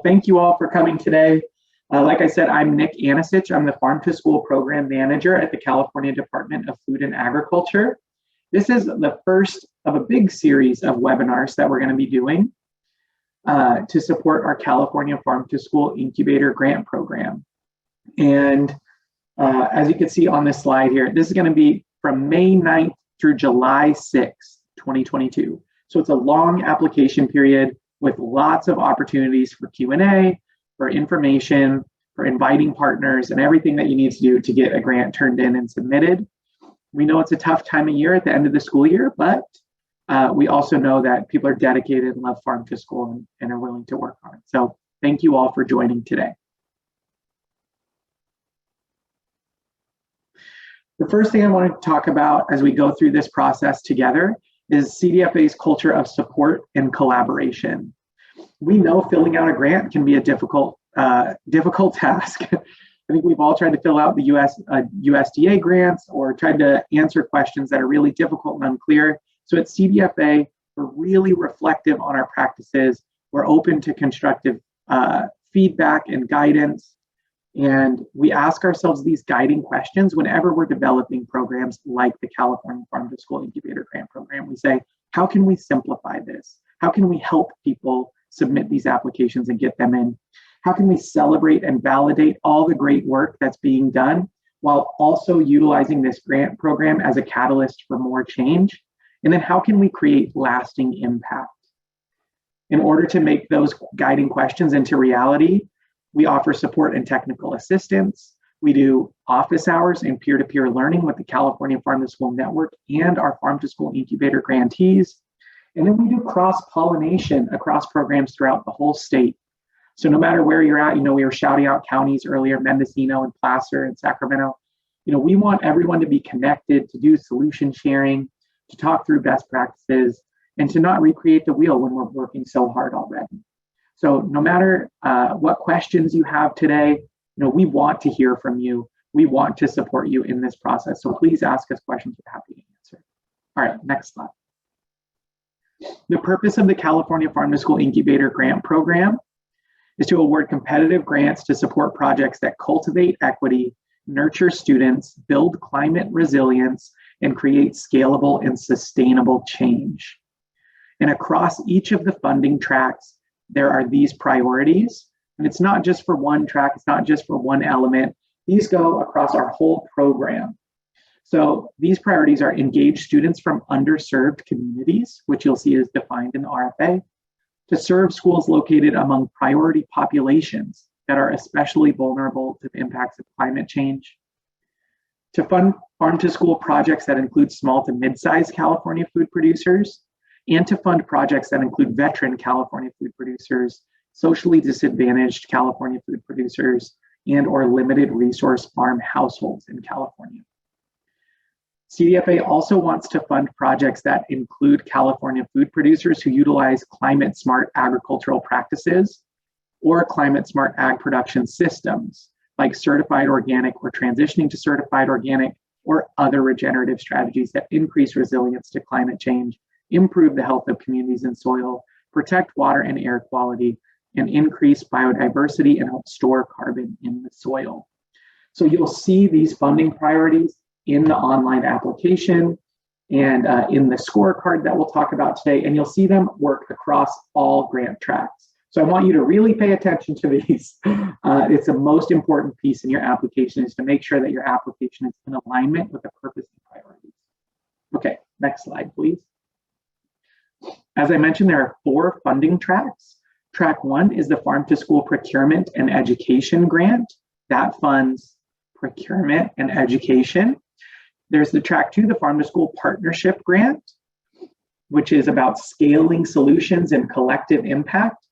thank you all for coming today. Like I said, I'm Nick Anisich. I'm the Farm to School Program Manager at the California Department of Food and Agriculture. This is the first of a big series of webinars that we're going to be doing to support our California Farm to School Incubator Grant Program. And as you can see on this slide here, this is going to be from May 9th through July 6th, 2022. So it's a long application period with lots of opportunities for Q&A, for information, for inviting partners, and everything that you need to do to get a grant turned in and submitted. We know it's a tough time of year at the end of the school year, but we also know that people are dedicated and love Farm to School and are willing to work on it. So thank you all for joining today. The first thing I want to talk about as we go through this process together is CDFA's culture of support and collaboration. We know filling out a grant can be a difficult task. I think we've all tried to fill out the USDA grants or tried to answer questions that are really difficult and unclear. So at CDFA, we're really reflective on our practices. We're open to constructive feedback and guidance. And we ask ourselves these guiding questions whenever we're developing programs like the California Farm to School Incubator Grant Program. We say, how can we simplify this? How can we help people submit these applications and get them in? How can we celebrate and validate all the great work that's being done while also utilizing this grant program as a catalyst for more change? And then how can we create lasting impact? In order to make those guiding questions into reality, we offer support and technical assistance. We do office hours and peer-to-peer learning with the California Farm to School Network and our Farm to School Incubator grantees. And then we do cross-pollination across programs throughout the whole state. So no matter where you're at, we were shouting out counties earlier, Mendocino and Placer and Sacramento. We want everyone to be connected, to do solution sharing, to talk through best practices, and to not recreate the wheel when we're working so hard already. So no matter what questions you have today, we want to hear from you. We want to support you in this process. So please ask us questions. We're happy to answer. All right, next slide. The purpose of the California Farm to School Incubator Grant Program is to award competitive grants to support projects that cultivate equity, nurture students, build climate resilience, and create scalable and sustainable change. And across each of the funding tracks, there are these priorities. And it's not just for one track, it's not just for one element. These go across our whole program. So these priorities are engage students from underserved communities, which you'll see is defined in the RFA, to serve schools located among priority populations that are especially vulnerable to the impacts of climate change, to fund farm to school projects that include small to mid-sized California food producers, and to fund projects that include veteran California food producers, socially disadvantaged California food producers, and or limited resource farm households in California. CDFA also wants to fund projects that include California food producers who utilize climate smart agricultural practices or climate smart ag production systems like certified organic or transitioning to certified organic or other regenerative strategies that increase resilience to climate change, improve the health of communities and soil, protect water and air quality, and increase biodiversity and help store carbon in the soil. So you'll see these funding priorities in the online application and in the scorecard that we'll talk about today, and you'll see them work across all grant tracks. So I want you to really pay attention to these. It's the most important piece in your application is to make sure that your application is in alignment with the purpose and priorities. Okay, next slide, please. As I mentioned, there are 4 funding tracks. Track 1 is the Farm to School Procurement and Education Grant. That funds procurement and education. There's the Track 2, the Farm to School Partnership Grant, which is about scaling solutions and collective impact.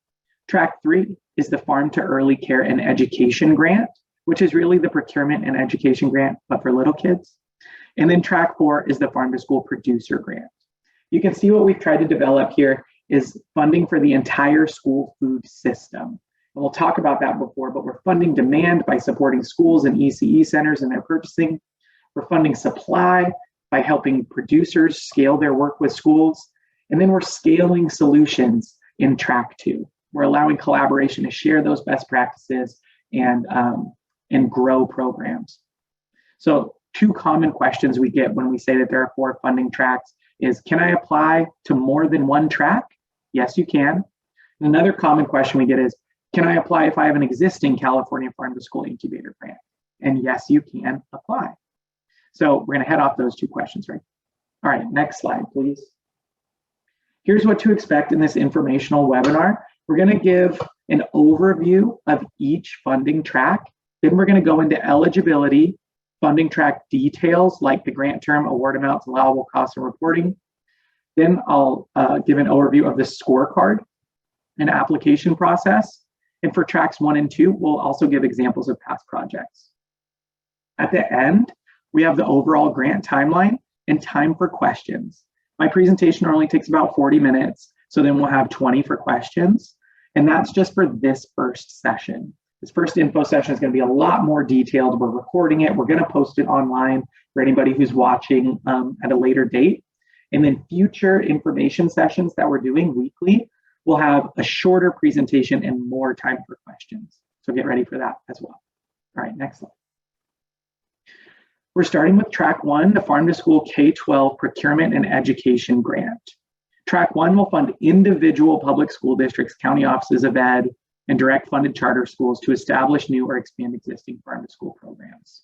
Track 3 is the Farm to Early Care and Education Grant, which is really the procurement and education grant, but for little kids. And then Track 4 is the Farm to School Producer Grant. You can see what we've tried to develop here is funding for the entire school food system. And we'll talk about that before, but we're funding demand by supporting schools and ECE centers in their purchasing. We're funding supply by helping producers scale their work with schools. And then we're scaling solutions in Track 2. We're allowing collaboration to share those best practices and grow programs. So 2 common questions we get when we say that there are 4 funding tracks is, can I apply to more than 1 track? Yes, you can. And another common question we get is, can I apply if I have an existing California Farm to School Incubator grant? And yes, you can apply. So we're going to head off those 2 questions, right? All right, next slide, please. Here's what to expect in this informational webinar. We're going to give an overview of each funding track. Then we're going to go into eligibility, funding track details like the grant term, award amounts, allowable costs, and reporting. Then I'll give an overview of the scorecard and application process. And for tracks 1 and 2, we'll also give examples of past projects. At the end, we have the overall grant timeline and time for questions. My presentation normally takes about 40 minutes, so then we'll have 20 for questions. And that's just for this first session. This first info session is going to be a lot more detailed. We're recording it. We're going to post it online for anybody who's watching at a later date. And then future information sessions that we're doing weekly will have a shorter presentation and more time for questions. So get ready for that as well. All right, next slide. We're starting with track 1, the Farm to School K-12 Procurement and Education Grant. Track 1 will fund individual public school districts, county offices of ed, and direct funded charter schools to establish new or expand existing farm to school programs.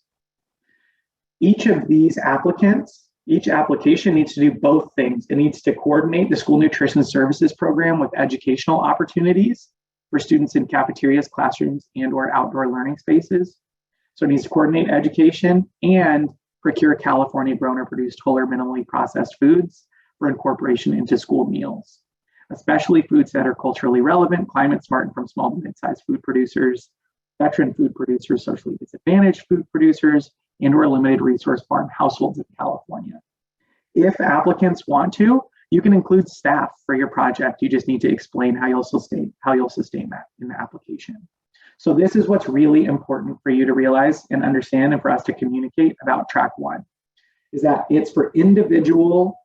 Each of these applicants, each application needs to do both things. It needs to coordinate the school nutrition services program with educational opportunities for students in cafeterias, classrooms, and/or outdoor learning spaces. So it needs to coordinate education and procure California grown or produced whole or minimally processed foods for incorporation into school meals, especially foods that are culturally relevant, climate smart, and from small to mid-sized food producers, veteran food producers, socially disadvantaged food producers, and/or limited resource farm households in California. If applicants want to, you can include staff for your project. You just need to explain how you'll sustain that in the application. So this is what's really important for you to realize and understand, and for us to communicate about track 1, is that it's for individual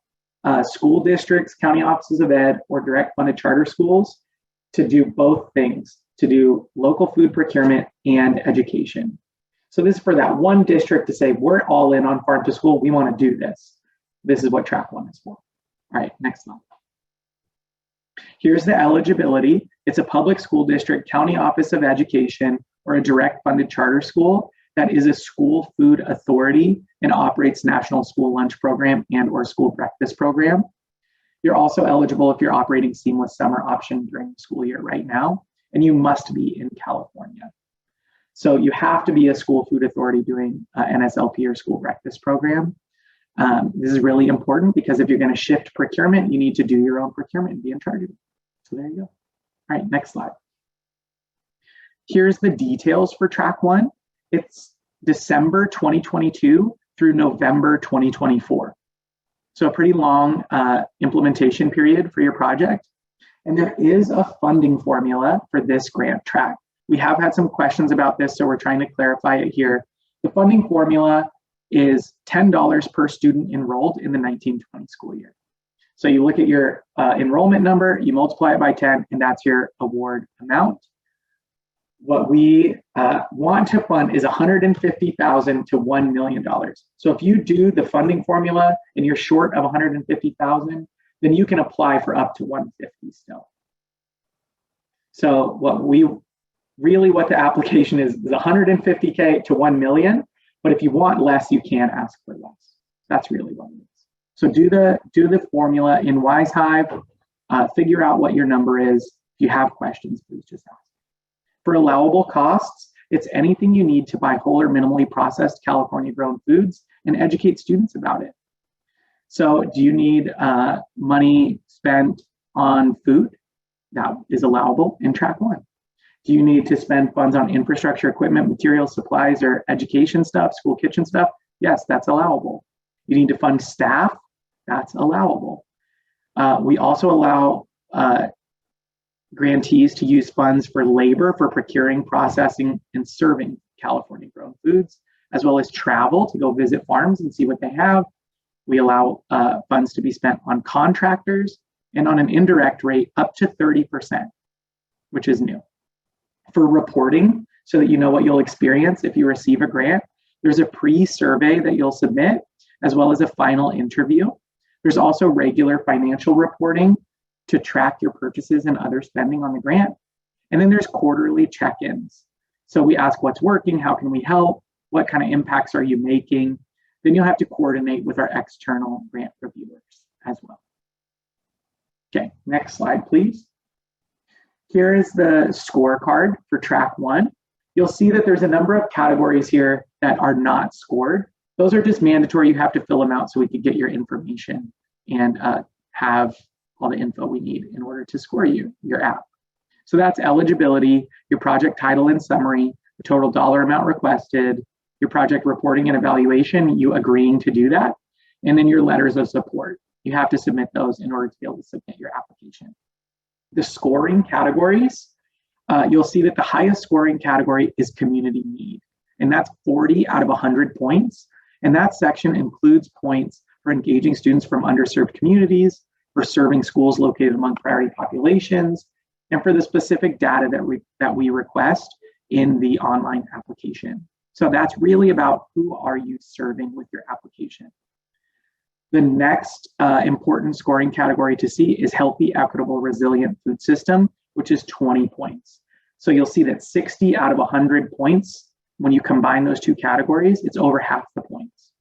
school districts, county offices of ed, or direct funded charter schools to do both things, to do local food procurement and education. So this is for that one district to say, we're all in on farm to school, we want to do this. This is what track 1 is for. All right, next slide. Here's the eligibility. It's a public school district, county office of education, or a direct funded charter school that is a school food authority and operates national school lunch program and/or school breakfast program. You're also eligible if you're operating seamless summer option during the school year right now, and you must be in California. So you have to be a school food authority doing NSLP or school breakfast program. This is really important because if you're going to shift procurement, you need to do your own procurement and be in charge of it. So there you go. All right, next slide. Here's the details for track 1. It's December 2022 through November 2024. So a pretty long implementation period for your project. And there is a funding formula for this grant track. We have had some questions about this, so we're trying to clarify it here. The funding formula is $10 per student enrolled in the 1920 school year. So you look at your enrollment number, you multiply it by 10, and that's your award amount. What we want to fund is $150,000 to $1 million. So if you do the funding formula and you're short of $150,000, then you can apply for up to $150 still. So what the application is $150K to $1 million. But if you want less, you can ask for less. That's really what it is. So do the formula in WiseHive, figure out what your number is. If you have questions, please just ask. For allowable costs, it's anything you need to buy whole or minimally processed California grown foods and educate students about it. So do you need money spent on food? That is allowable in track 1. Do you need to spend funds on infrastructure, equipment, materials, supplies, or education stuff, school kitchen stuff? Yes, that's allowable. You need to fund staff? That's allowable. We also allow grantees to use funds for labor for procuring, processing, and serving California grown foods, as well as travel to go visit farms and see what they have. We allow funds to be spent on contractors and on an indirect rate up to 30%. which is new. For reporting, so that you know what you'll experience if you receive a grant, there's a pre-survey that you'll submit, as well as a final interview. There's also regular financial reporting to track your purchases and other spending on the grant. And then there's quarterly check-ins. So we ask what's working, how can we help, what kind of impacts are you making? Then you'll have to coordinate with our external grant reviewers as well. Okay, next slide, please. Here is the scorecard for track 1. You'll see that there's a number of categories here that are not scored. Those are just mandatory. You have to fill them out so we can get your information and have all the info we need in order to score your app. So that's eligibility, your project title and summary, the total dollar amount requested, your project reporting and evaluation, you agreeing to do that, and then your letters of support. You have to submit those in order to be able to submit your application. The scoring categories, you'll see that the highest scoring category is community need, and that's 40 out of 100 points. And that section includes points for engaging students from underserved communities, for serving schools located among priority populations, and for the specific data that we request in the online application. So that's really about who are you serving with your application. The next important scoring category to see is healthy, equitable, resilient food system, which is 20 points. So you'll see that 60 out of 100 points, when you combine those two categories, it's over half the points.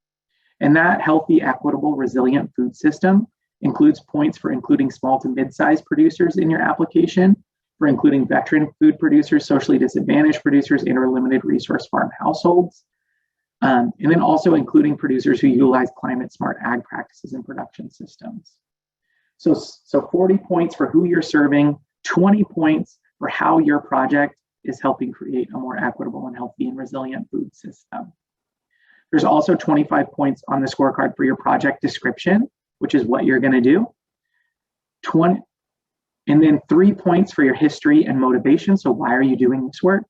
And that healthy, equitable, resilient food system includes points for including small to mid-sized producers in your application, for including veteran food producers, socially disadvantaged producers, and or limited resource farm households. And then also including producers who utilize climate smart ag practices and production systems. So 40 points for who you're serving, 20 points for how your project is helping create a more equitable and healthy and resilient food system. There's also 25 points on the scorecard for your project description, which is what you're going to do. And then 3 points for your history and motivation. So why are you doing this work?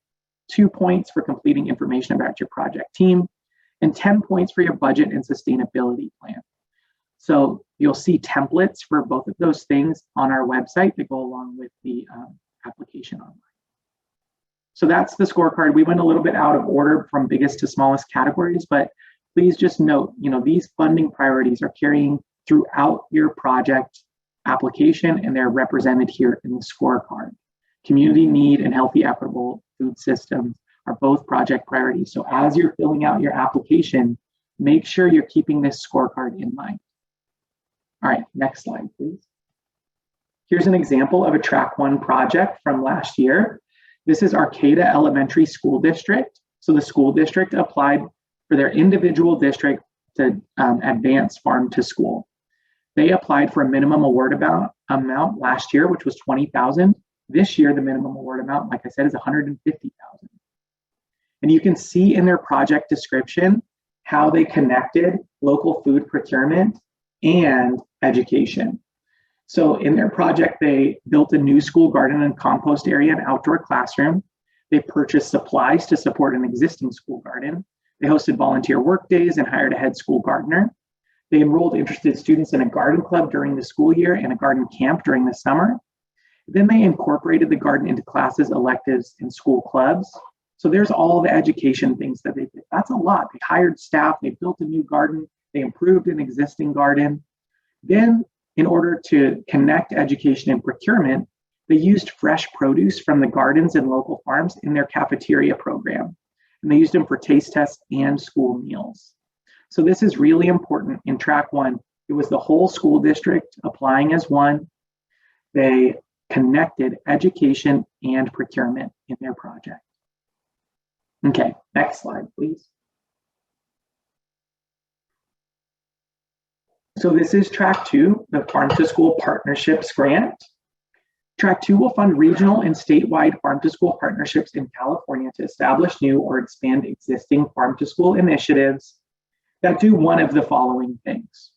2 points for completing information about your project team, and 10 points for your budget and sustainability plan. So you'll see templates for both of those things on our website that go along with the application online. So that's the scorecard. We went a little bit out of order from biggest to smallest categories, but please just note, these funding priorities are carrying throughout your project application, and they're represented here in the scorecard. Community need and healthy, equitable food systems are both project priorities. So as you're filling out your application, make sure you're keeping this scorecard in mind. All right, next slide, please. Here's an example of a track 1 project from last year. This is Arcata Elementary School District. So the school district applied for their individual district to advance farm to school. They applied for a minimum award amount last year, which was $20,000. This year, the minimum award amount, like I said, is $150,000. And you can see in their project description how they connected local food procurement and education. So in their project, they built a new school garden and compost area and outdoor classroom. They purchased supplies to support an existing school garden. They hosted volunteer work days and hired a head school gardener. They enrolled interested students in a garden club during the school year and a garden camp during the summer. Then they incorporated the garden into classes, electives, and school clubs. So there's all the education things that they did. That's a lot. They hired staff, they built a new garden, they improved an existing garden. Then, in order to connect education and procurement, they used fresh produce from the gardens and local farms in their cafeteria program. And they used them for taste tests and school meals. So this is really important in track 1. It was the whole school district applying as one. They connected education and procurement in their project. Okay, next slide, please. So this is track 2, the Farm to School Partnerships Grant. Track 2 will fund regional and statewide farm to school partnerships in California to establish new or expand existing farm to school initiatives that do one of the following things: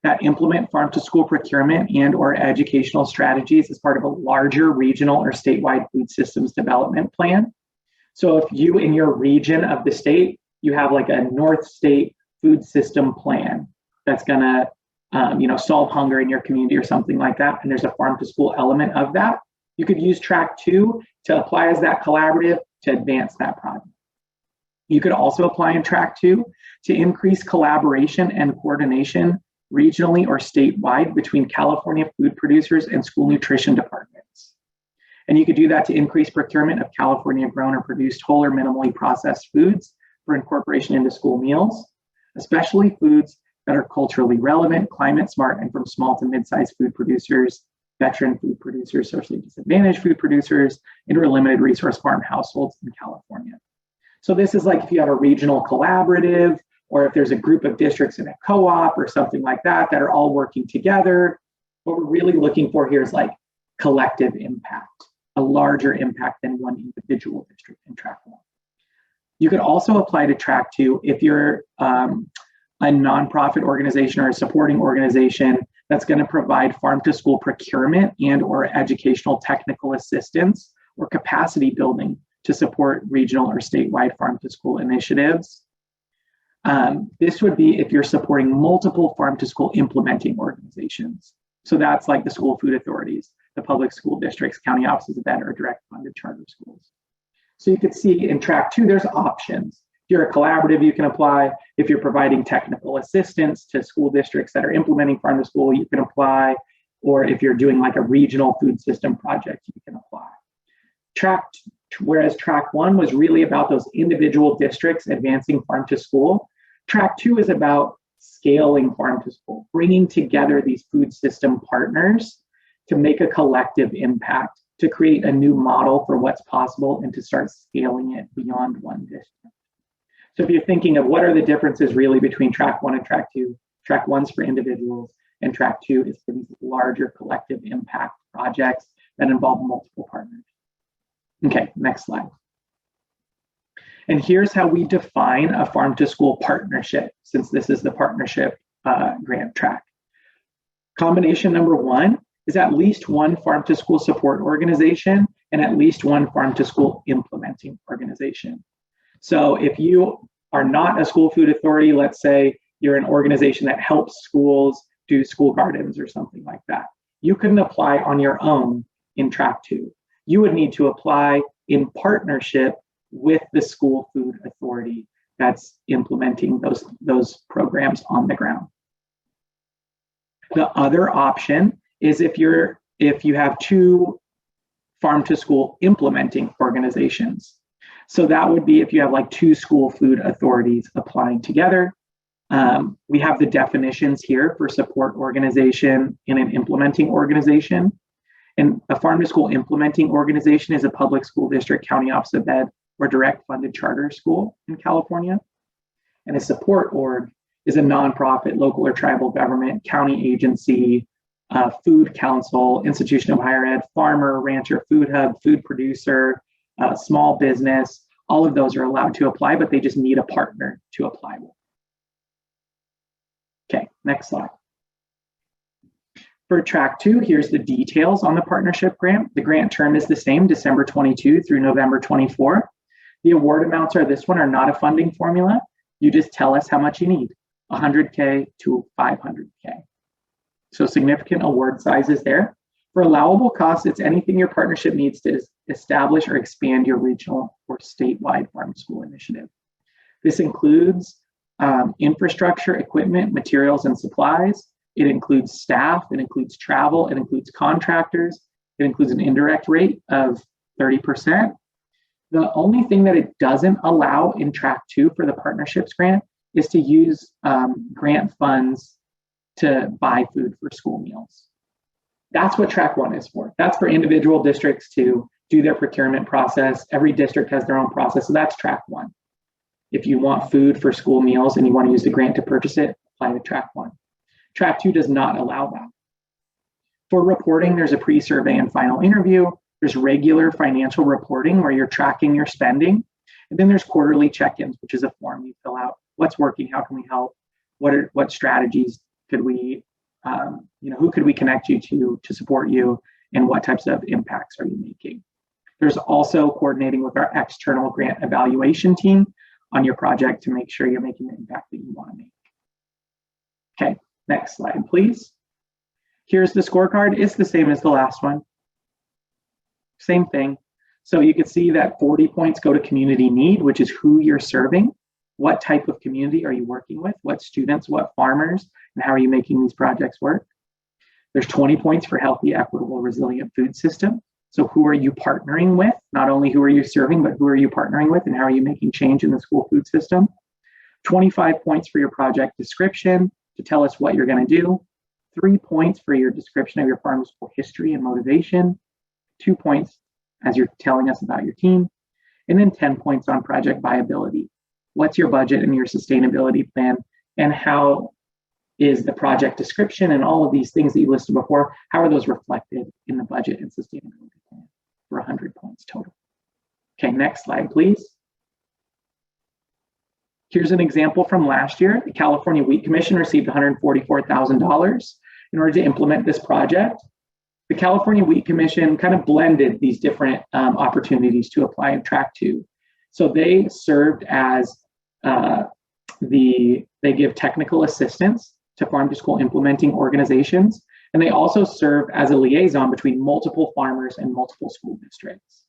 that implement farm to school procurement and or educational strategies as part of a larger regional or statewide food systems development plan. So if you in your region of the state, you have like a North State food system plan that's gonna solve hunger in your community or something like that, and there's a farm to school element of that, You could use track 2 to apply as that collaborative to advance that project. You could also apply in track 2 to increase collaboration and coordination regionally or statewide between California food producers and school nutrition departments. And you could do that to increase procurement of California grown or produced whole or minimally processed foods for incorporation into school meals, especially foods that are culturally relevant, climate smart, and from small to mid-sized food producers, veteran food producers, socially disadvantaged food producers, and limited resource farm households in California. So this is like if you have a regional collaborative, or if there's a group of districts in a co-op or something like that that are all working together. What we're really looking for here is like collective impact, a larger impact than one individual district in track 1. You could also apply to track 2 if you're a nonprofit organization or a supporting organization that's going to provide farm to school procurement and or educational technical assistance or capacity building to support regional or statewide farm to school initiatives. This would be if you're supporting multiple farm to school implementing organizations. So that's like the school food authorities, the public school districts, county offices of ed, or direct funded charter schools. So you could see in track 2, there's options. If you're a collaborative, you can apply. If you're providing technical assistance to school districts that are implementing farm to school, you can apply. Or if you're doing like a regional food system project, you can apply. Whereas track 1 was really about those individual districts advancing farm to school, track 2 is about scaling farm to school, bringing together these food system partners to make a collective impact, to create a new model for what's possible and to start scaling it beyond one district. So if you're thinking of what are the differences really between track 1 and track 2, track 1's for individuals and track 2 is for these larger collective impact projects that involve multiple partners. Okay, next slide. And here's how we define a farm to school partnership, since this is the partnership grant track. Combination number 1 is at least one farm to school support organization and at least one farm to school implementing organization. So if you are not a school food authority, let's say you're an organization that helps schools do school gardens or something like that, you couldn't apply on your own in track 2. You would need to apply in partnership with the school food authority that's implementing those programs on the ground. The other option is if you have 2 farm to school implementing organizations. So that would be if you have like 2 school food authorities applying together. We have the definitions here for support organization and an implementing organization. And a farm to school implementing organization is a public school district, county office of ed, or direct funded charter school in California. And a support org is a nonprofit, local or tribal government, county agency, food council, institution of higher ed, farmer, rancher, food hub, food producer, small business. All of those are allowed to apply, but they just need a partner to apply with. Okay, next slide. For track 2, here's the details on the partnership grant. The grant term is the same, December 22 through November 24. The award amounts are this one are not a funding formula. You just tell us how much you need, 100K to 500K. So significant award sizes there. For allowable costs, it's anything your partnership needs to establish or expand your regional or statewide farm school initiative. This includes infrastructure, equipment, materials, and supplies. It includes staff, it includes travel, it includes contractors, it includes an indirect rate of 30%. The only thing that it doesn't allow in track 2 for the partnerships grant is to use grant funds to buy food for school meals. That's what track 1 is for. That's for individual districts to do their procurement process. Every district has their own process, so that's track 1. If you want food for school meals and you want to use the grant to purchase it, apply to track 1. Track 2 does not allow that. For reporting, there's a pre-survey and final interview. There's regular financial reporting where you're tracking your spending. And then there's quarterly check-ins, which is a form you fill out. What's working? How can we help? What strategies could we, who could we connect you to support you? And what types of impacts are you making? There's also coordinating with our external grant evaluation team on your project to make sure you're making the impact that you want to make. Okay, next slide, please. Here's the scorecard. It's the same as the last one. Same thing. So you can see that 40 points go to community need, which is who you're serving. What type of community are you working with? What students, what farmers, and how are you making these projects work? There's 20 points for healthy, equitable, resilient food system. So who are you partnering with? Not only who are you serving, but who are you partnering with and how are you making change in the school food system? 25 points for your project description to tell us what you're going to do. 3 points for your description of your farm to school history and motivation. 2 points as you're telling us about your team. And then 10 points on project viability. What's your budget and your sustainability plan, and how is the project description and all of these things that you listed before, how are those reflected in the budget and sustainability plan for 100 points total? Okay, next slide, please. Here's an example from last year. The California Wheat Commission received $144,000 in order to implement this project. The California Wheat Commission kind of blended these different opportunities to apply in Track 2. So they served as they give technical assistance to farm to school implementing organizations, and they also serve as a liaison between multiple farmers and multiple school districts.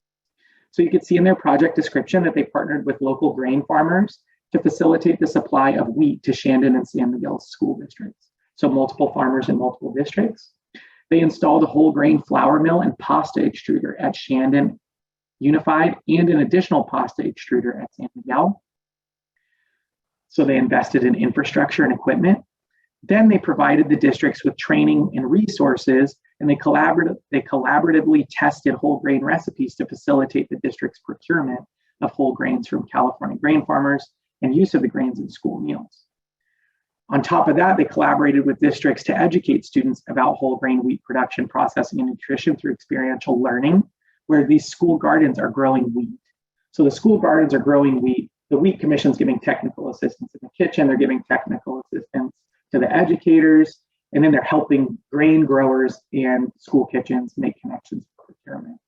So you can see in their project description that they partnered with local grain farmers to facilitate the supply of wheat to Shandon and San Miguel school districts. So multiple farmers in multiple districts. They installed a whole grain flour mill and pasta extruder at Shandon Unified and an additional pasta extruder at San Miguel. So they invested in infrastructure and equipment. Then they provided the districts with training and resources, and they collaboratively tested whole grain recipes to facilitate the district's procurement of whole grains from California grain farmers and use of the grains in school meals. On top of that, they collaborated with districts to educate students about whole grain wheat production, processing, and nutrition through experiential learning, where these school gardens are growing wheat. So the school gardens are growing wheat. The Wheat Commission is giving technical assistance in the kitchen. They're giving technical assistance to the educators, and then they're helping grain growers and school kitchens make connections for procurement.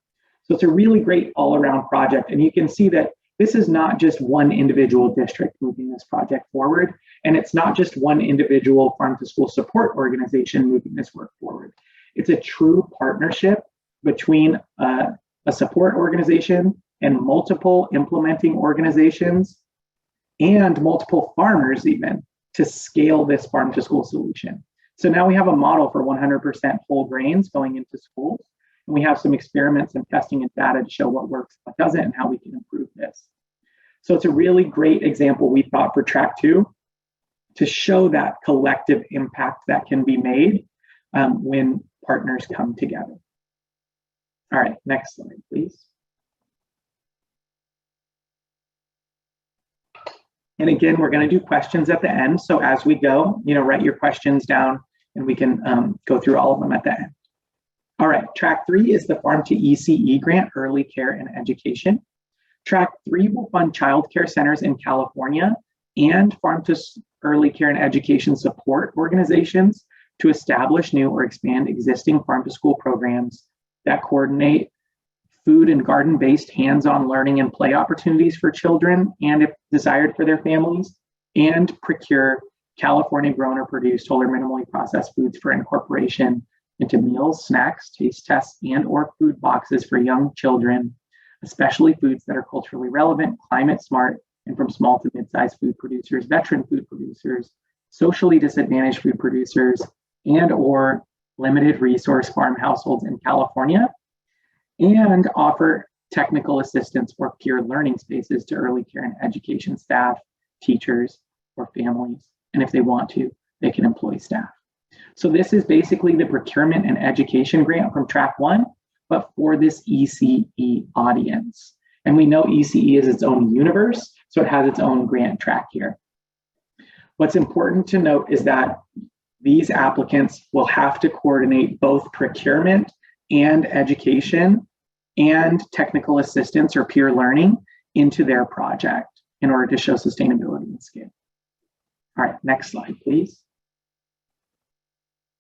So it's a really great all-around project. And you can see that this is not just one individual district moving this project forward, and it's not just one individual farm to school support organization moving this work forward. It's a true partnership between a support organization and multiple implementing organizations and multiple farmers even to scale this farm to school solution. So now we have a model for 100% whole grains going into schools. And we have some experiments and testing and data to show what works, what doesn't, and how we can improve this. So it's a really great example, we thought, for Track 2 to show that collective impact that can be made when partners come together. All right, next slide, please. And again, we're going to do questions at the end. So as we go, write your questions down and we can go through all of them at the end. All right, Track 3 is the Farm to ECE grant, Early Care and Education. Track 3 will fund child care centers in California and farm to early care and education support organizations to establish new or expand existing farm to school programs that coordinate food and garden-based hands-on learning and play opportunities for children and, if desired, for their families, and procure California grown or produced whole or minimally processed foods for incorporation into meals, snacks, taste tests, and or food boxes for young children, especially foods that are culturally relevant, climate smart, and from small to mid-sized food producers, veteran food producers, socially disadvantaged food producers, and or limited resource farm households in California, and offer technical assistance or peer learning spaces to early care and education staff, teachers, or families. And if they want to, they can employ staff. So this is basically the procurement and education grant from Track 1, but for this ECE audience. And we know ECE is its own universe, so it has its own grant track here. What's important to note is that these applicants will have to coordinate both procurement and education and technical assistance or peer learning into their project in order to show sustainability and scale. All right, next slide, please.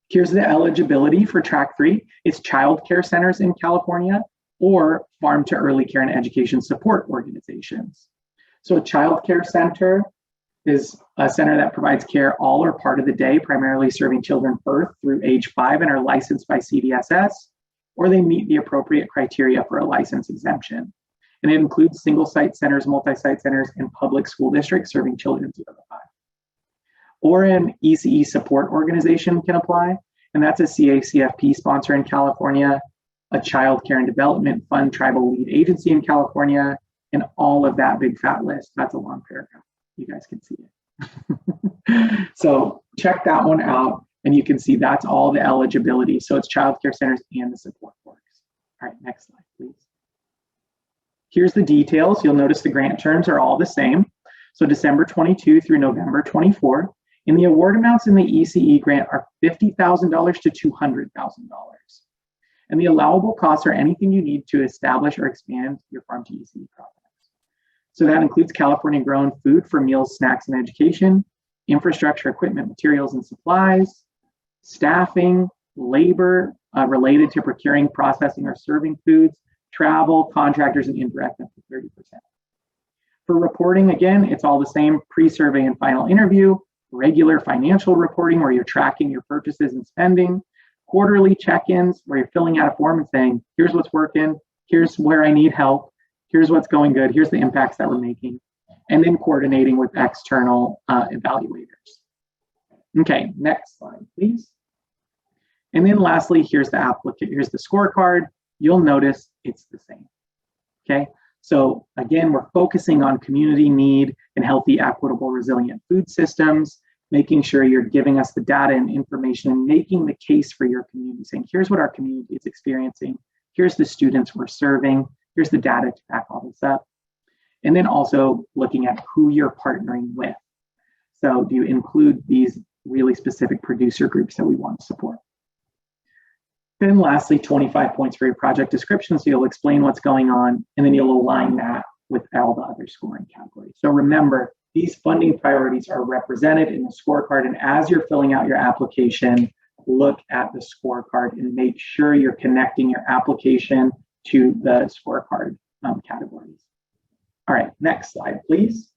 Here's the eligibility for Track 3. It's child care centers in California or farm to early care and education support organizations. So a child care center is a center that provides care all or part of the day, primarily serving children birth through age 5 and are licensed by CDSS. or they meet the appropriate criteria for a license exemption. And it includes single-site centers, multi-site centers, and public school districts serving children 0 to 5. Or an ECE support organization can apply, and that's a CACFP sponsor in California, a Child Care and Development Fund tribal lead agency in California, and all of that big fat list. That's a long paragraph. You guys can see it. So check that one out, and you can see that's all the eligibility. So it's child care centers and the support orgs. All right, next slide, please. Here's the details. You'll notice the grant terms are all the same. So December 22 through November 24. And the award amounts in the ECE grant are $50,000 to $200,000. And the allowable costs are anything you need to establish or expand your farm to ECE projects. So that includes California grown food for meals, snacks, and education, infrastructure, equipment, materials, and supplies, staffing, labor related to procuring, processing, or serving foods, travel, contractors, and indirect up to 30%. For reporting, again, it's all the same: pre-survey and final interview, regular financial reporting where you're tracking your purchases and spending, quarterly check-ins where you're filling out a form and saying, here's what's working, here's where I need help, here's what's going good, here's the impacts that we're making, and then coordinating with external evaluators. Okay, next slide, please. And then lastly, here's the scorecard. You'll notice it's the same. Okay, so again, we're focusing on community need and healthy, equitable, resilient food systems, making sure you're giving us the data and information and making the case for your community, saying, here's what our community is experiencing, here's the students we're serving, here's the data to back all this up. And then also looking at who you're partnering with. So do you include these really specific producer groups that we want to support? Then lastly, 25 points for your project description. So you'll explain what's going on, and then you'll align that with all the other scoring categories. So remember, these funding priorities are represented in the scorecard, and as you're filling out your application, look at the scorecard and make sure you're connecting your application to the scorecard categories. All right, next slide, please.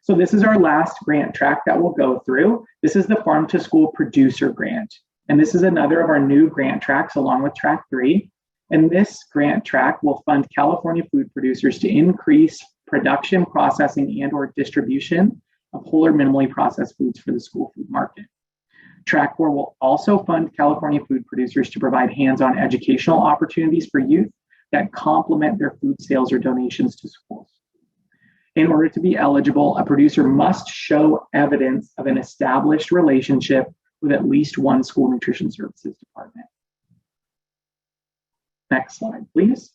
So this is our last grant track that we'll go through. This is the Farm to School Producer Grant. And this is another of our new grant tracks along with track 3. And this grant track will fund California food producers to increase production, processing, and or distribution of whole or minimally processed foods for the school food market. Track 4 will also fund California food producers to provide hands-on educational opportunities for youth that complement their food sales or donations to schools. In order to be eligible, a producer must show evidence of an established relationship with at least one school nutrition services department. Next slide, please.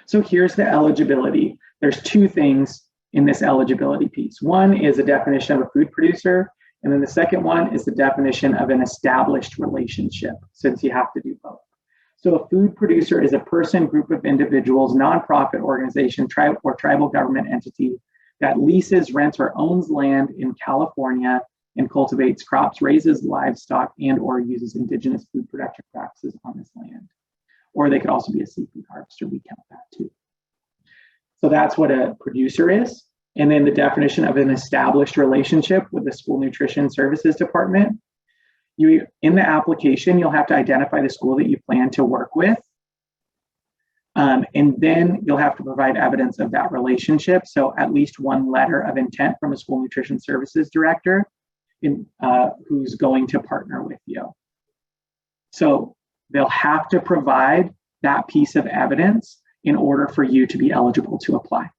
So here's the eligibility. There's 2 things in this eligibility piece. One is a definition of a food producer, and then the second one is the definition of an established relationship, since you have to do both. So a food producer is a person, group of individuals, nonprofit organization, tribe or tribal government entity that leases, rents, or owns land in California and cultivates crops, raises livestock, and or uses indigenous food production practices on this land. Or they could also be a seafood harvester. We count that too. So that's what a producer is. And then the definition of an established relationship with the school nutrition services department. In the application, you'll have to identify the school that you plan to work with. And then you'll have to provide evidence of that relationship. So at least one letter of intent from a school nutrition services director who's going to partner with you. So they'll have to provide that piece of evidence in order for you to be eligible to apply.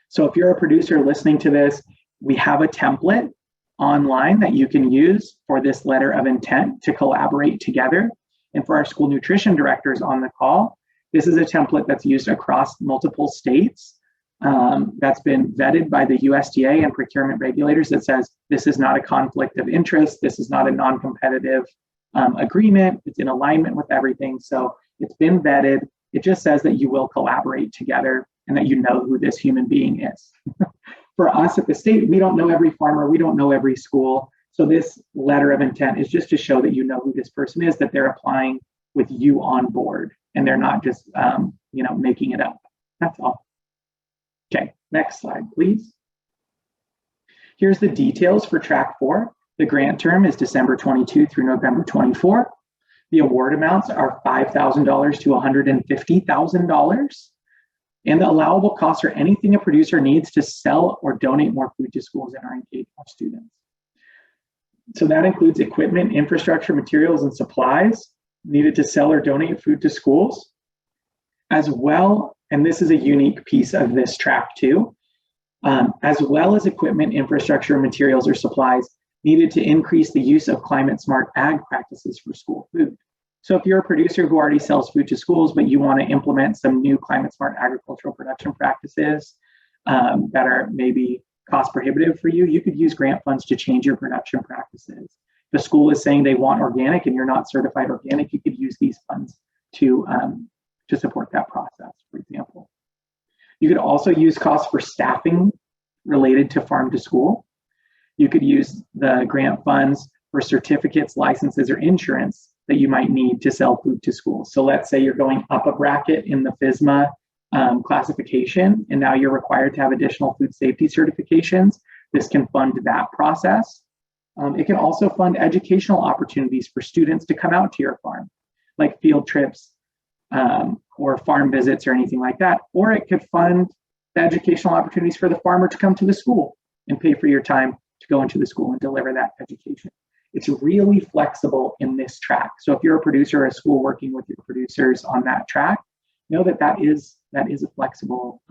So if you're a producer listening to this, we have a template online that you can use for this letter of intent to collaborate together. And for our school nutrition directors on the call, this is a template that's used across multiple states that's been vetted by the USDA and procurement regulators that says this is not a conflict of interest, this is not a non-competitive agreement, it's in alignment with everything. So it's been vetted. It just says that you will collaborate together and that you know who this human being is. For us at the state, we don't know every farmer, we don't know every school. So this letter of intent is just to show that you know who this person is, that they're applying with you on board and they're not just making it up. That's all. Okay, next slide, please. Here's the details for track 4. The grant term is December 22 through November 24. The award amounts are $5,000 to $150,000. And the allowable costs are anything a producer needs to sell or donate more food to schools and or engage more students. So that includes equipment, infrastructure, materials, and supplies needed to sell or donate food to schools, as well, and this is a unique piece of this track too, as well as equipment, infrastructure, materials, or supplies needed to increase the use of climate smart ag practices for school food. So if you're a producer who already sells food to schools, but you want to implement some new climate smart agricultural production practices that are maybe cost prohibitive for you, you could use grant funds to change your production practices. If the school is saying they want organic and you're not certified organic, you could use these funds to support that process, for example. You could also use costs for staffing related to farm to school. You could use the grant funds for certificates, licenses, or insurance that you might need to sell food to schools. So let's say you're going up a bracket in the FSMA classification, and now you're required to have additional food safety certifications. This can fund that process. It can also fund educational opportunities for students to come out to your farm, like field trips or farm visits or anything like that. Or it could fund the educational opportunities for the farmer to come to the school and pay for your time to go into the school and deliver that education. It's really flexible in this track. So if you're a producer or a school working with your producers on that track, know that that is a flexible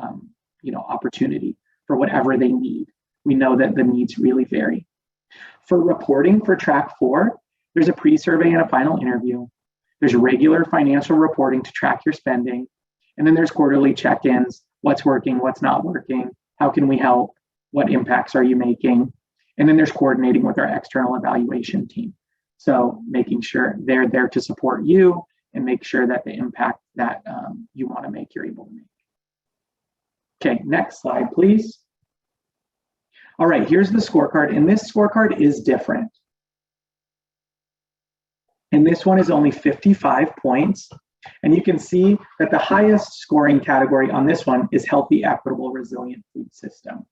opportunity for whatever they need. We know that the needs really vary. For reporting for track 4, there's a pre-survey and a final interview. There's regular financial reporting to track your spending. And then there's quarterly check-ins, what's working, what's not working, how can we help, what impacts are you making? And then there's coordinating with our external evaluation team. So making sure they're there to support you and make sure that the impact that you want to make, you're able to make. Okay, next slide, please. All right, here's the scorecard, and this scorecard is different. And this one is only 55 points. And you can see that the highest scoring category on this one is healthy, equitable, resilient food system.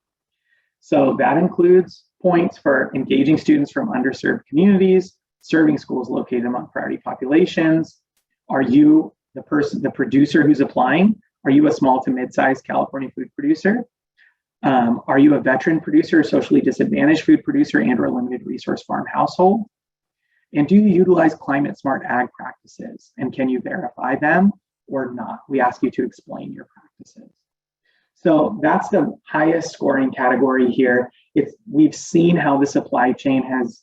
So that includes points for engaging students from underserved communities, serving schools located among priority populations. Are you the producer who's applying? Are you a small to mid-sized California food producer? Are you a veteran producer, or socially disadvantaged food producer, and or a limited resource farm household? And do you utilize climate smart ag practices? And can you verify them or not? We ask you to explain your practices. So that's the highest scoring category here. We've seen how the supply chain has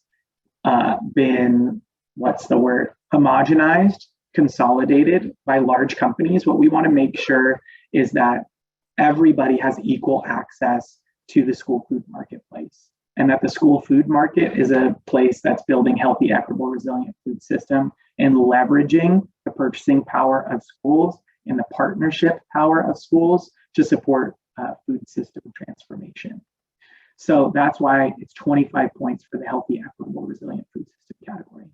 been, homogenized, consolidated by large companies. What we want to make sure is that everybody has equal access to the school food marketplace, and that the school food market is a place that's building healthy, equitable, resilient food system and leveraging the purchasing power of schools and the partnership power of schools to support food system transformation. So that's why it's 25 points for the healthy, equitable, resilient food system category.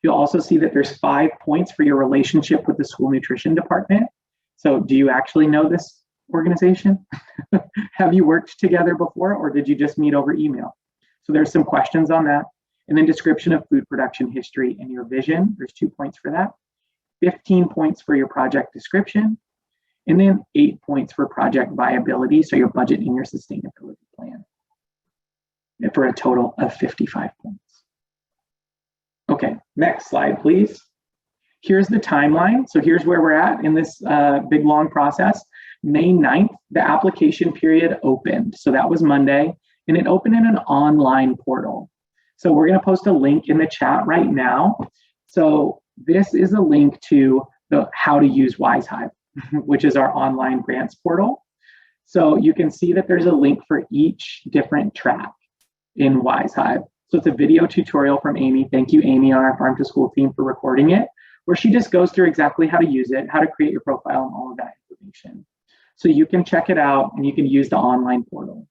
You'll also see that there's 5 points for your relationship with the school nutrition department. So do you actually know this organization? Have you worked together before, or did you just meet over email? So there's some questions on that. And then description of food production history and your vision. There's 2 points for that. 15 points for your project description. And then 8 points for project viability, so your budget and your sustainability plan. And for a total of 55 points. Okay, next slide, please. Here's the timeline. So here's where we're at in this big, long process. May 9th, the application period opened. So that was Monday, and it opened in an online portal. So we're going to post a link in the chat right now. So this is a link to the how to use WiseHive, which is our online grants portal. So you can see that there's a link for each different track in WiseHive. So it's a video tutorial from Amy. Thank you, Amy, on our Farm to School team for recording it, where she just goes through exactly how to use it, how to create your profile, and all of that information. So you can check it out and you can use the online portal.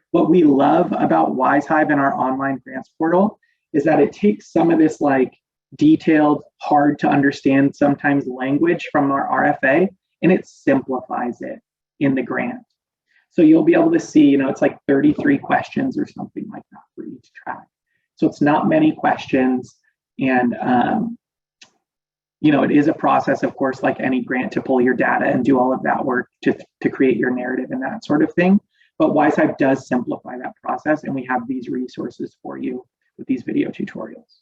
What we love about WiseHive and our online grants portal is that it takes some of this like detailed, hard to understand sometimes language from our RFA, and it simplifies it in the grant. So you'll be able to see, it's like 33 questions or something like that for each track. So it's not many questions, and it is a process, of course, like any grant, to pull your data and do all of that work to create your narrative and that sort of thing. But WiseHive does simplify that process, and we have these resources for you with these video tutorials.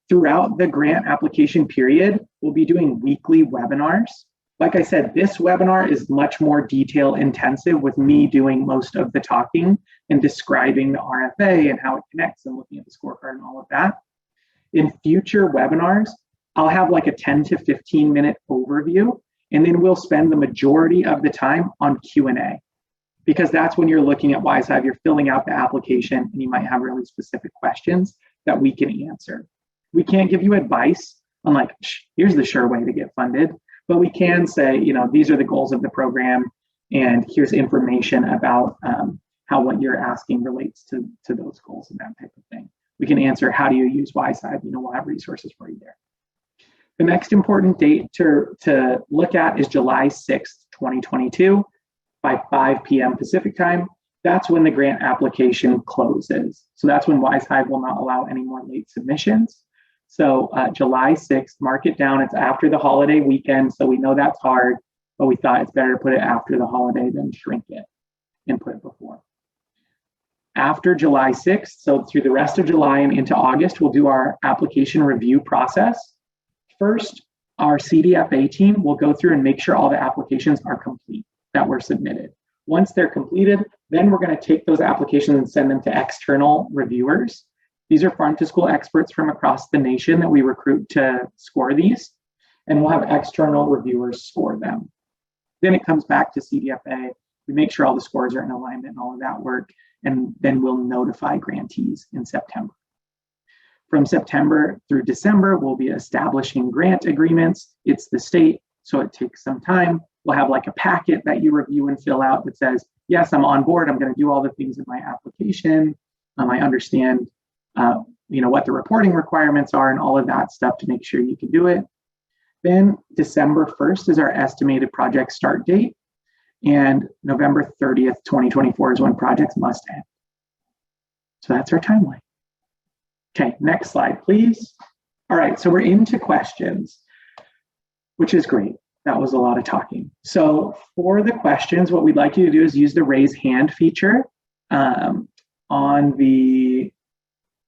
Throughout the grant application period, we'll be doing weekly webinars. Like I said, this webinar is much more detail intensive, with me doing most of the talking and describing the RFA and how it connects and looking at the scorecard and all of that. In future webinars, I'll have like a 10 to 15 minute overview, and then we'll spend the majority of the time on Q&A, because that's when you're looking at WiseHive, you're filling out the application, and you might have really specific questions that we can answer. We can't give you advice on like, here's the sure way to get funded, but we can say, these are the goals of the program, and here's information about how what you're asking relates to those goals and that type of thing. We can answer, how do you use WiseHive? We'll have resources for you there. The next important date to look at is July 6th, 2022, by 5 p.m. Pacific time. That's when the grant application closes. So that's when WiseHive will not allow any more late submissions. So July 6th, mark it down. It's after the holiday weekend, so we know that's hard, but we thought it's better to put it after the holiday than shrink it and put it before. After July 6th, so through the rest of July and into August, we'll do our application review process. First, our CDFA team will go through and make sure all the applications are complete that were submitted. Once they're completed, then we're going to take those applications and send them to external reviewers. These are farm to school experts from across the nation that we recruit to score these, and we'll have external reviewers score them. Then it comes back to CDFA. We make sure all the scores are in alignment and all of that work, and then we'll notify grantees in September. From September through December, we'll be establishing grant agreements. It's the state, so it takes some time. We'll have like a packet that you review and fill out that says, yes, I'm on board. I'm going to do all the things in my application. I understand what the reporting requirements are and all of that stuff to make sure you can do it. Then December 1st is our estimated project start date, and November 30th, 2024 is when projects must end. So that's our timeline. Okay, next slide, please. All right, so we're into questions, which is great. That was a lot of talking. So for the questions, what we'd like you to do is use the raise hand feature on the,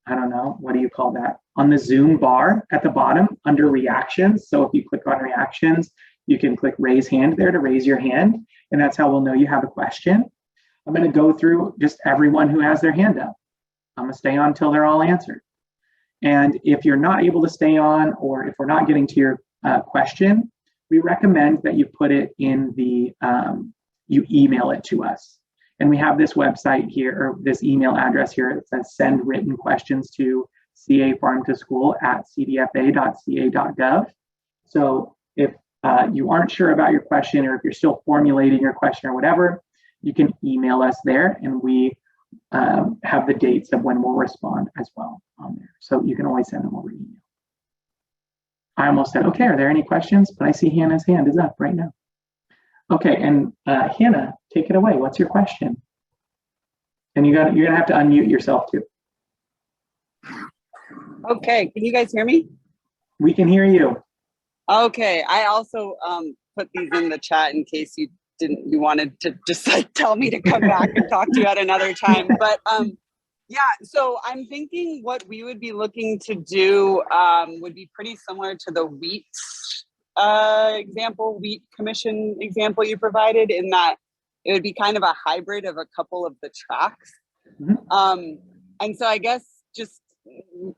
I don't know, what do you call that? On the Zoom bar at the bottom under reactions. So if you click on reactions, you can click raise hand there to raise your hand, and that's how we'll know you have a question. I'm going to go through just everyone who has their hand up. I'm going to stay on until they're all answered. And if you're not able to stay on, or if we're not getting to your question, we recommend that you put it in the, you email it to us. And we have this website here, or this email address here. It says send written questions to cafarmtoschool@cdfa.ca.gov. So if you aren't sure about your question, or if you're still formulating your question or whatever, you can email us there, and we have the dates of when we'll respond as well on there. So you can always send them over email. I almost said, okay, are there any questions? But I see Hannah's hand is up right now. Okay, and Hannah, take it away. What's your question? And you're gonna have to unmute yourself too. Okay, can you guys hear me? We can hear you. Okay, I also put these in the chat in case you wanted to just like tell me to come back and talk to you at another time. But yeah, so I'm thinking what we would be looking to do would be pretty similar to the wheat wheat commission example you provided, in that it would be kind of a hybrid of a couple of the tracks. Mm-hmm. And so I guess just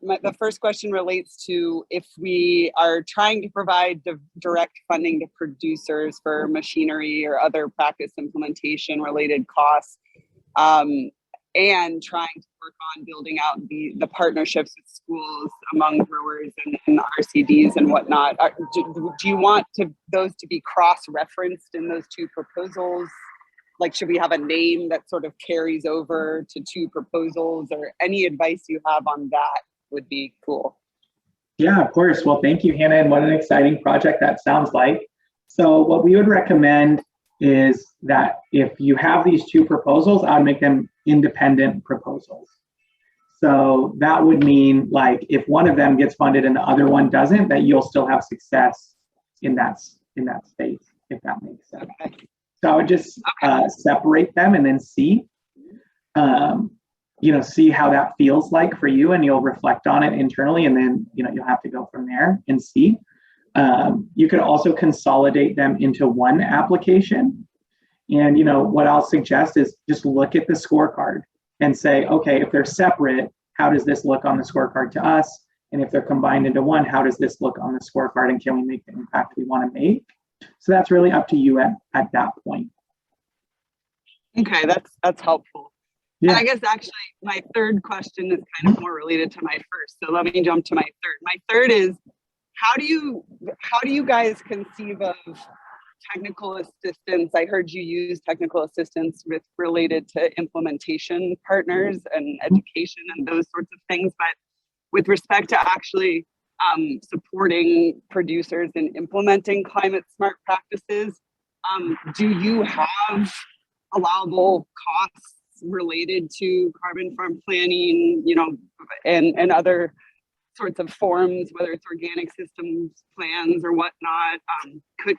the first question relates to if we are trying to provide direct funding to producers for machinery or other practice implementation related costs, and trying to work on building out the partnerships with schools among growers and RCDs and whatnot. Do you want those to be cross-referenced in those two proposals? Like, should we have a name that sort of carries over to two proposals, or any advice you have on that would be cool. Yeah, of course. Well, thank you, Hannah, and what an exciting project that sounds like. So what we would recommend is that if you have these two proposals, I would make them independent proposals. So that would mean like if one of them gets funded and the other one doesn't, that you'll still have success in that space, if that makes sense. Okay. So I would just separate them and then see, see how that feels like for you, and you'll reflect on it internally, and then you'll have to go from there and see. You could also consolidate them into one application. And what I'll suggest is just look at the scorecard and say, okay, if they're separate, how does this look on the scorecard to us? And if they're combined into one, how does this look on the scorecard, and can we make the impact we want to make? So that's really up to you at that point. Okay, that's helpful. Yeah. And I guess actually my third question is kind of more related to my first. So let me jump to my third. My third is, how do you guys conceive of technical assistance? I heard you use technical assistance related to implementation partners and education and those sorts of things, but with respect to actually supporting producers in implementing climate smart practices, do you have allowable costs related to carbon farm planning, and other sorts of forms, whether it's organic systems plans or whatnot?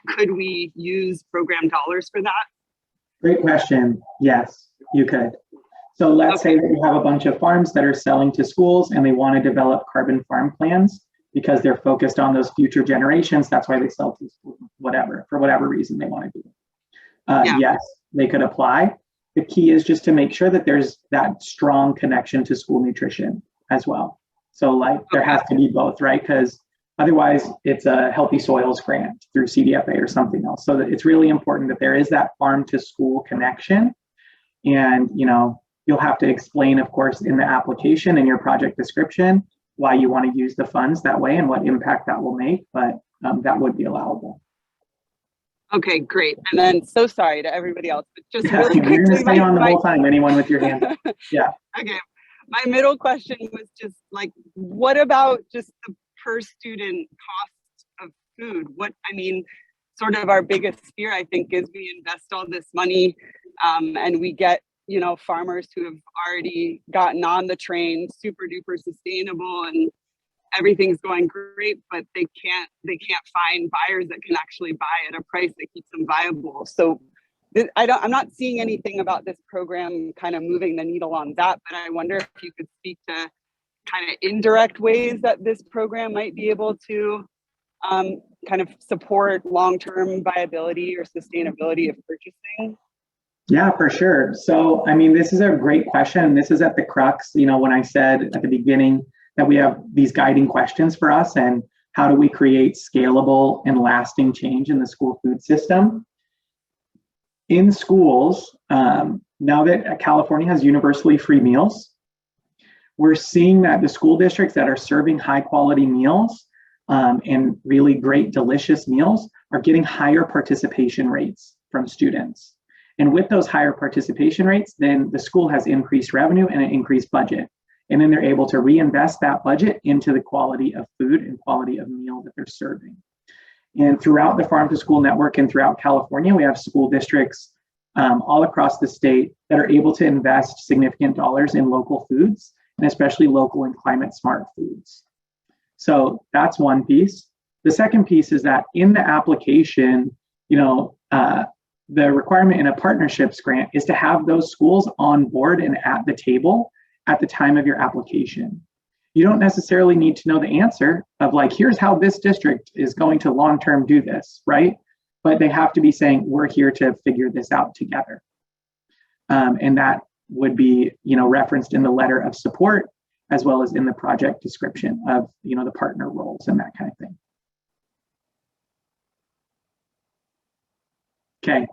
Could we use program dollars for that? Great question. Yes, you could. So let's say that you have a bunch of farms that are selling to schools and they want to develop carbon farm plans because they're focused on those future generations. That's why they sell to schools, for whatever reason they want to do it. Yes, they could apply. The key is just to make sure that there's that strong connection to school nutrition as well. So there has to be both, right? Because otherwise it's a healthy soils grant through CDFA or something else. So that it's really important that there is that farm to school connection. And, you'll have to explain, of course, in the application and your project description, why you want to use the funds that way and what impact that will make, but that would be allowable. Okay, great. And then, so sorry to everybody else, but just really quickly. You're going to stay on the whole time, anyone with your hand up. Yeah. Okay. My middle question was just what about just the per student cost of food? Sort of our biggest fear, I think, is we invest all this money and we get, farmers who have already gotten on the train, super duper sustainable, and everything's going great, but they can't find buyers that can actually buy at a price that keeps them viable. So I'm not seeing anything about this program kind of moving the needle on that, but I wonder if you could speak to kind of indirect ways that this program might be able to kind of support long-term viability or sustainability of purchasing. Yeah, for sure. So, this is a great question. This is at the crux, when I said at the beginning that we have these guiding questions for us, and how do we create scalable and lasting change in the school food system? In schools, now that California has universally free meals, we're seeing that the school districts that are serving high quality meals and really great, delicious meals are getting higher participation rates from students. And with those higher participation rates, then the school has increased revenue and an increased budget. And then they're able to reinvest that budget into the quality of food and quality of meal that they're serving. And throughout the Farm to School Network and throughout California, we have school districts all across the state that are able to invest significant dollars in local foods, and especially local and climate smart foods. So that's one piece. The second piece is that in the application, the requirement in a partnerships grant is to have those schools on board and at the table at the time of your application. You don't necessarily need to know the answer of here's how this district is going to long-term do this, right? But they have to be saying, we're here to figure this out together. And that would be, referenced in the letter of support, as well as in the project description of, the partner roles and that kind of thing. Okay,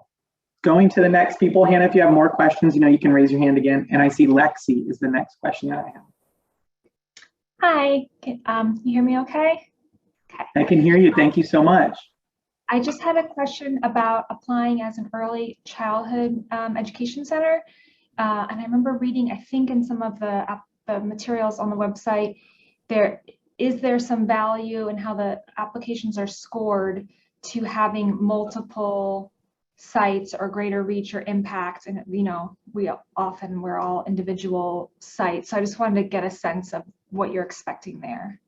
going to the next people. Hannah, if you have more questions, you can raise your hand again. And I see Lexi is the next question that I have. Hi, can you hear me okay? Okay. I can hear you. Thank you so much. I just had a question about applying as an early childhood education center. And I remember reading, I think in some of the materials on the website, is there some value in how the applications are scored to having multiple sites or greater reach or impact. And, you know, we're all individual sites. So I just wanted to get a sense of what you're expecting there.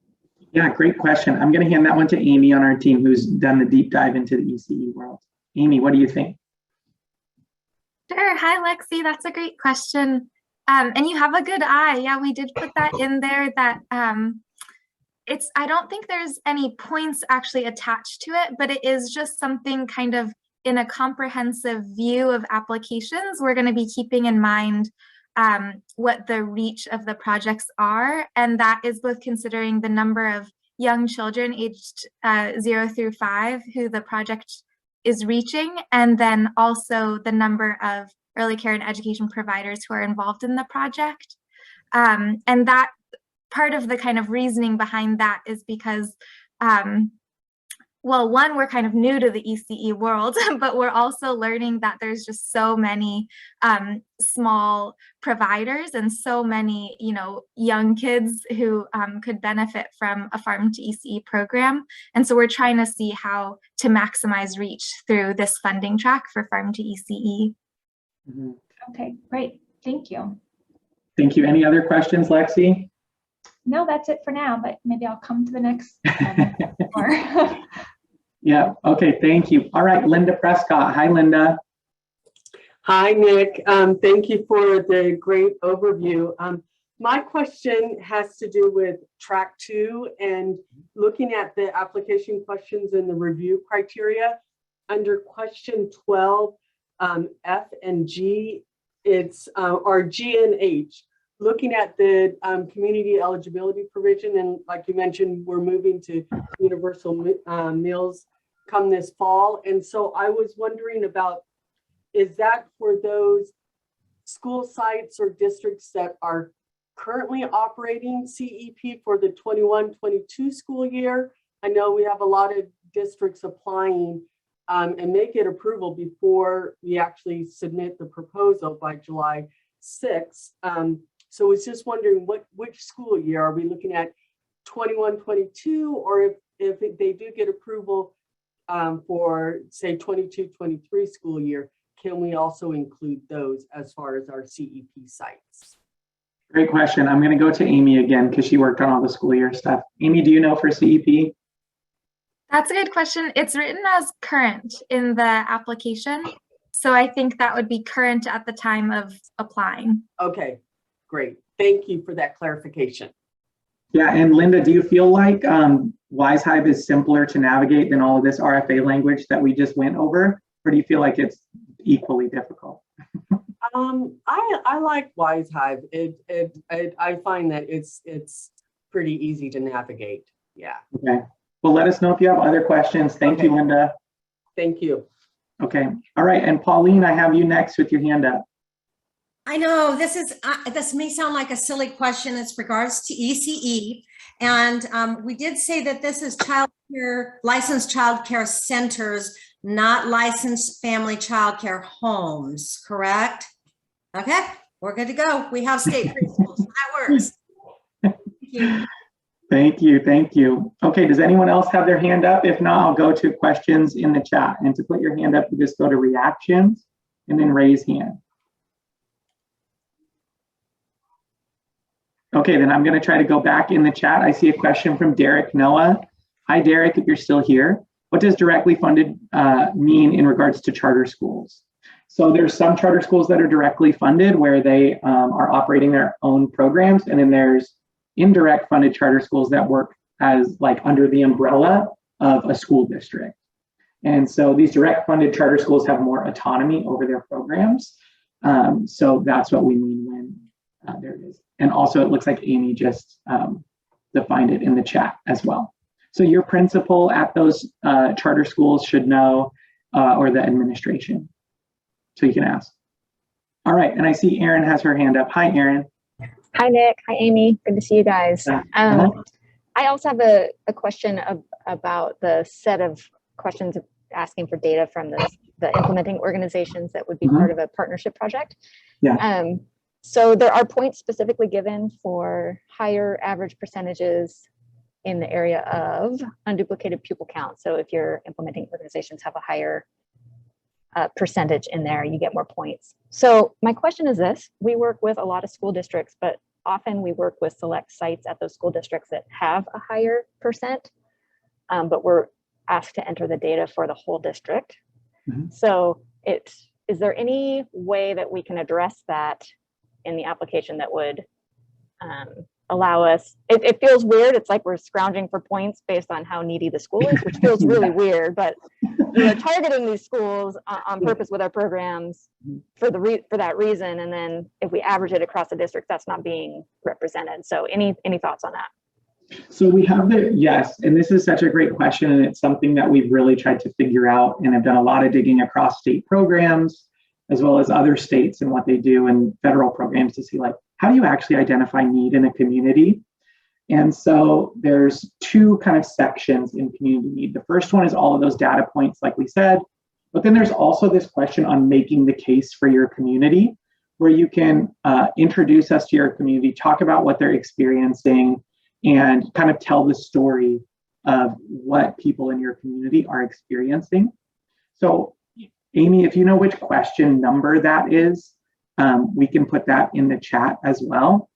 Yeah, great question. I'm going to hand that one to Amy on our team, who's done the deep dive into the ECE world. Amy, what do you think? Sure. Hi, Lexi. That's a great question. And you have a good eye. Yeah, we did put that in there that I don't think there's any points actually attached to it, but it is just something kind of in a comprehensive view of applications. We're going to be keeping in mind what the reach of the projects are. And that is both considering the number of young children aged 0 through 5 who the project is reaching, and then also the number of early care and education providers who are involved in the project. And that part of the kind of reasoning behind that is because, well, one, we're kind of new to the ECE world, but we're also learning that there's just so many small providers and so many, you know, young kids who could benefit from a Farm to ECE program. And so we're trying to see how to maximize reach through this funding track for Farm to ECE. Mm-hmm. Okay, great. Thank you. Thank you. Any other questions, Lexi? No, that's it for now, but maybe I'll come to the next Yeah, okay, thank you. All right, Linda Prescott. Hi, Linda. Hi, Nick. Thank you for the great overview. My question has to do with track 2 and looking at the application questions and the review criteria. Under question 12, F and G, it's or G and H. Looking at the community eligibility provision, and like you mentioned, we're moving to universal meals come this fall. And so I was wondering about, is that for those school sites or districts that are currently operating CEP for the 21-22 school year? I know we have a lot of districts applying and may get approval before we actually submit the proposal by July 6th. So I was just wondering which school year are we looking at, 21-22, or if they do get approval for say 22-23 school year, can we also include those as far as our CEP sites? Great question. I'm going to go to Amy again because she worked on all the school year stuff. Amy, do you know for CEP? That's a good question. It's written as current in the application. So I think that would be current at the time of applying. Okay, great. Thank you for that clarification. Yeah, and Linda, do you feel like WiseHive is simpler to navigate than all of this RFA language that we just went over? Or do you feel like it's equally difficult? I like WiseHive. I find that it's pretty easy to navigate. Yeah. Okay. Well, let us know if you have other questions. Thank you, Linda. Thank you. Okay. All right. And Pauline, I have you next with your hand up. I know this may sound like a silly question as regards to ECE, and we did say that this is licensed child care centers, not licensed family child care homes, correct? Okay, we're good to go. We have state preschools, so that works. Thank you. Thank you. Thank you. Okay, does anyone else have their hand up? If not, I'll go to questions in the chat. And to put your hand up, you just go to reactions and then raise hand. Okay, then I'm going to try to go back in the chat. I see a question from Derek Noah. Hi, Derek, if you're still here. What does directly funded mean in regards to charter schools? So there's some charter schools that are directly funded where they are operating their own programs. And then there's indirect funded charter schools that work as like under the umbrella of a school district. And so these direct funded charter schools have more autonomy over their programs. So that's what we mean when there it is. And also it looks like Amy just defined it in the chat as well. So your principal at those charter schools should know, or the administration. So you can ask. All right, and I see Erin has her hand up. Hi, Erin. Hi, Nick. Hi, Amy. Good to see you guys. I also have a question about the set of questions asking for data from the implementing organizations that would be part of a partnership project. Yeah. So there are points specifically given for higher average percentages in the area of unduplicated pupil count. So if your implementing organizations have a higher percentage in there, you get more points. So my question is this: we work with a lot of school districts, but often we work with select sites at those school districts that have a higher percent, but we're asked to enter the data for the whole district. Mm-hmm. So is there any way that we can address that in the application that would allow us, it feels weird. It's like we're scrounging for points based on how needy the school is, which feels really weird, but we're targeting these schools on purpose with our programs for that reason. And then if we average it across the district, that's not being represented. So any thoughts on that? So we have yes, and this is such a great question, and it's something that we've really tried to figure out and have done a lot of digging across state programs, as well as other states and what they do and federal programs to see, like, how do you actually identify need in a community? And so there's two kind of sections in community need. The first one is all of those data points, like we said, but then there's also this question on making the case for your community, where you can introduce us to your community, talk about what they're experiencing, and kind of tell the story of what people in your community are experiencing. So Amy, if you know which question number that is, we can put that in the chat as well.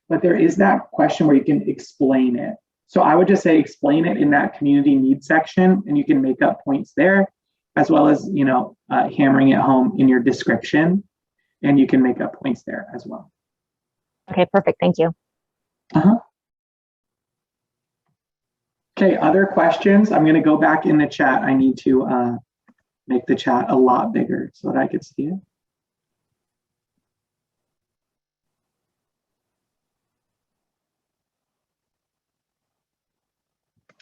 But there is that question where you can explain it. So I would just say explain it in that community needs section, and you can make up points there, as well as, hammering it home in your description, and you can make up points there as well. Okay, perfect. Thank you. Okay, other questions? I'm going to go back in the chat. I need to make the chat a lot bigger so that I could see it.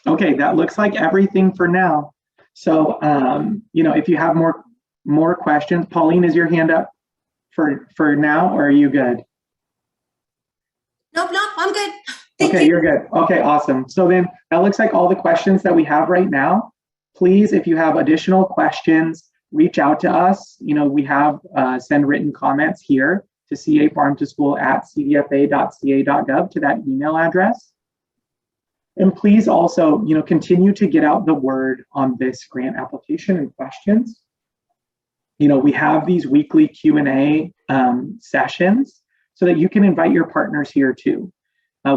Okay, that looks like everything for now. So, if you have more questions, Pauline, is your hand up for now, or are you good? Nope, I'm good. Okay, you're good. Okay, awesome. So then that looks like all the questions that we have right now. Please, if you have additional questions, reach out to us. We have send written comments here to cafarmtoschool@cdfa.ca.gov to that email address. And please also, continue to get out the word on this grant application and questions. We have these weekly Q&A sessions so that you can invite your partners here too.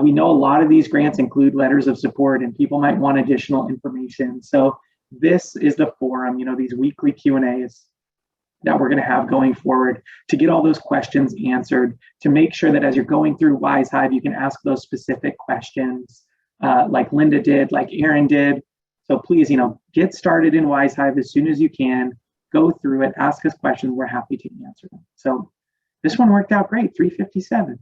We know a lot of these grants include letters of support, and people might want additional information. So this is the forum, these weekly Q&As that we're going to have going forward to get all those questions answered, to make sure that as you're going through Wise Hive, you can ask those specific questions like Linda did, like Aaron did. So please, get started in Wise Hive as soon as you can, go through it, ask us questions, we're happy to answer them. So this one worked out great, 3:57.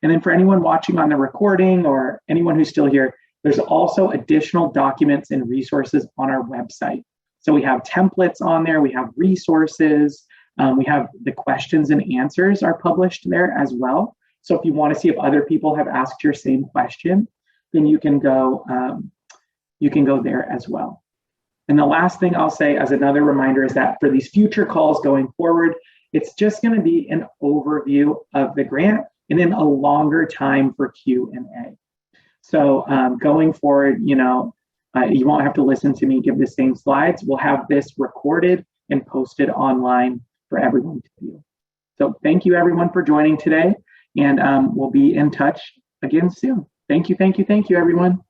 And then for anyone watching on the recording or anyone who's still here, there's also additional documents and resources on our website. So we have templates on there, we have resources, we have the questions and answers are published there as well. So if you want to see if other people have asked your same question, then you can go there as well. And the last thing I'll say as another reminder is that for these future calls going forward, it's just going to be an overview of the grant and then a longer time for Q&A. So going forward, you won't have to listen to me give the same slides. We'll have this recorded and posted online for everyone to view. So thank you everyone for joining today, and we'll be in touch again soon. Thank you, everyone.